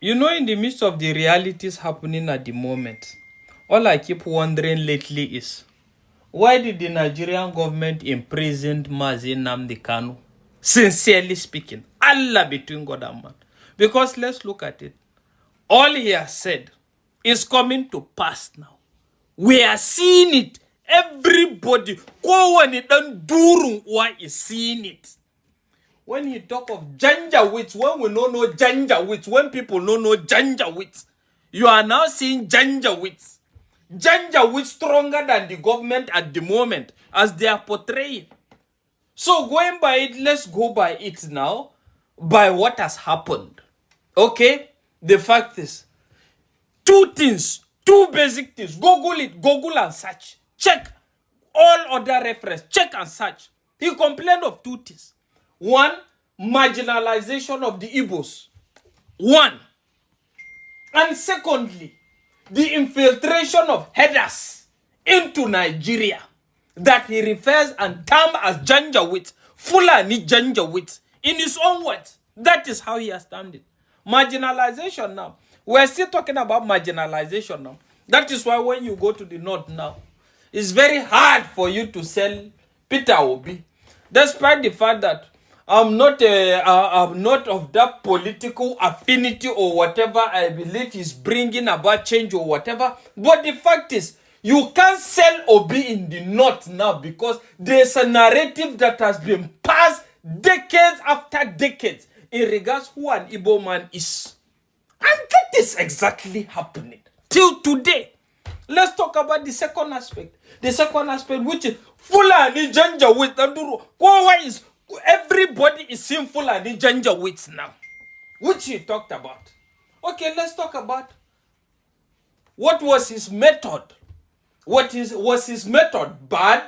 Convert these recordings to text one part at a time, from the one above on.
In the midst of the realities happening at the moment, all I keep wondering lately is, why did the Nigerian government imprison Mazi Nnamdi Kanu? Sincerely speaking, Allah between God and man. Because let's look at it. All he has said is coming to pass now. We are seeing it. Everybody, is seeing it. When he talk of Janjaweed, when we don't know Janjaweed, when people don't know Janjaweed, you are now seeing Janjaweed. Janjaweed stronger than the government at the moment, as they are portraying. So going by it, let's go by it now, by what has happened. Okay? The fact is, two things, two basic things. Google it, Google and search. Check all other reference, check and search. He complained of two things. One, marginalization of the Igbos. One. And secondly, the infiltration of headers into Nigeria that he refers and term as Janjaweed, Fulani Janjaweed, in his own words. That is how he has termed it. Marginalization now. We're still talking about marginalization now. That is why when you go to the north now, it's very hard for you to sell Peter Obi, despite the fact that I'm not of that political affinity or whatever I believe is bringing about change or whatever. But the fact is, you can't sell Obi in the north now because there's a narrative that has been passed decades after decades in regards who an Igbo man is. And that is exactly happening till today. Let's talk about the second aspect. The second aspect, which is Fulani Janjaweed. Why is everybody is seeing Fulani Janjaweed now, which he talked about. Okay, let's talk about what was his method. Was his method bad?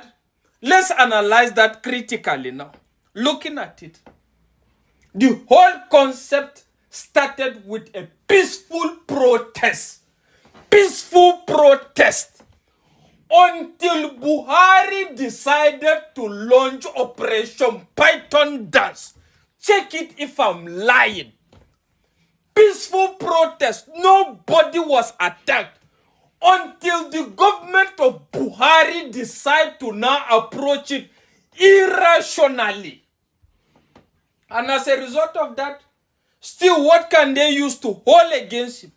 Let's analyze that critically now. Looking at it, the whole concept started with a peaceful protest. Peaceful protest. Until Buhari decided to launch Operation Python Dance. Check it if I'm lying. Peaceful protest. Nobody was attacked. Until the government of Buhari decided to now approach it irrationally. And as a result of that, still what can they use to hold against him?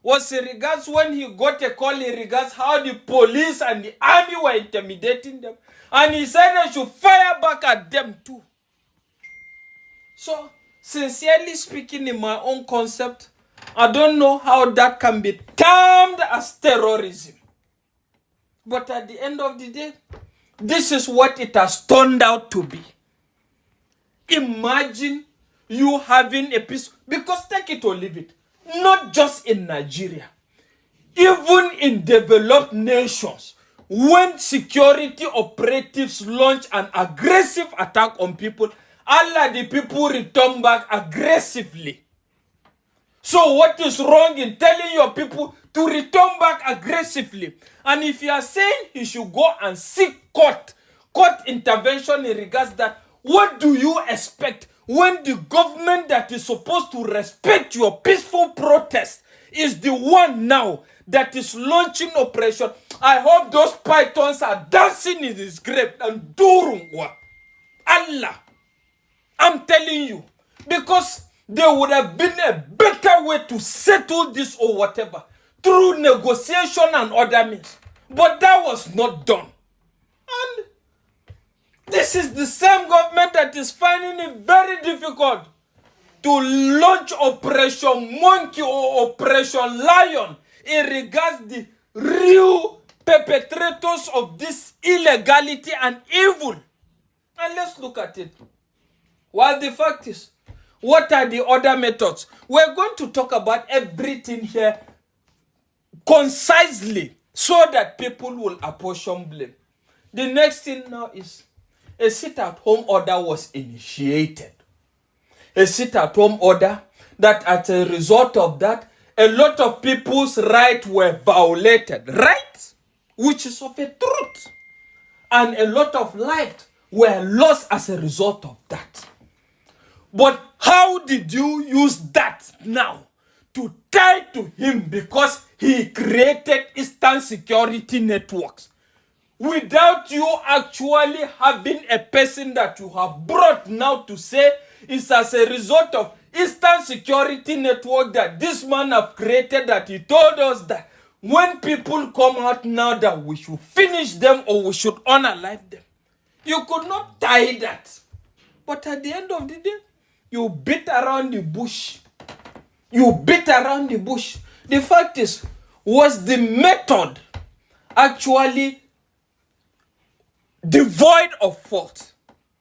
Was in regards when he got a call in regards how the police and the army were intimidating them. And he said they should fire back at them too. So, sincerely speaking, in my own concept, I don't know how that can be termed as terrorism. But at the end of the day, this is what it has turned out to be. Imagine you having a peace, because take it or leave it. Not just in Nigeria, even in developed nations, when security operatives launch an aggressive attack on people, Allah, the people return back aggressively. So what is wrong in telling your people to return back aggressively? And if you are saying he should go and seek court intervention in regards that, what do you expect when the government that is supposed to respect your peaceful protest is the one now that is launching operation? I hope those pythons are dancing in his grave and durungwa. Allah, I'm telling you, because there would have been a better way to settle this or whatever through negotiation and other means. But that was not done. And this is the same government that is finding it very difficult to launch Operation Monkey or Operation Lion in regards the real perpetrators of this illegality and evil. And let's look at it. While the fact is, what are the other methods? We're going to talk about everything here concisely so that people will apportion blame. The next thing now is a sit-at-home order was initiated. A sit-at-home order that as a result of that, a lot of people's rights were violated. Right? Which is of a truth. And a lot of lives were lost as a result of that. But how did you use that now to tie to him because he created Eastern security networks without you actually having a person that you have brought now to say it's as a result of Eastern security network that this man have created, that he told us that when people come out now that we should finish them or we should unalive them. You could not tie that. But at the end of the day, you beat around the bush. You beat around the bush. The fact is, was the method actually devoid of fault?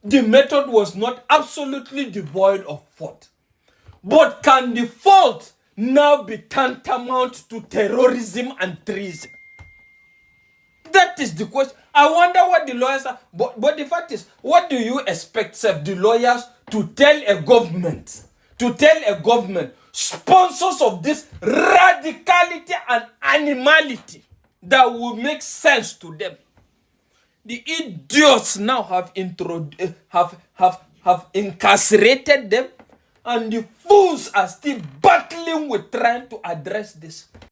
The method was not absolutely devoid of fault. But can the fault now be tantamount to terrorism and treason? That is the question. I wonder what the lawyers are. But the fact is, what do you expect, sir, the lawyers to tell a government? Sponsors of this radicality and animality that will make sense to them. The idiots now have incarcerated them, and the fools are still battling with trying to address this.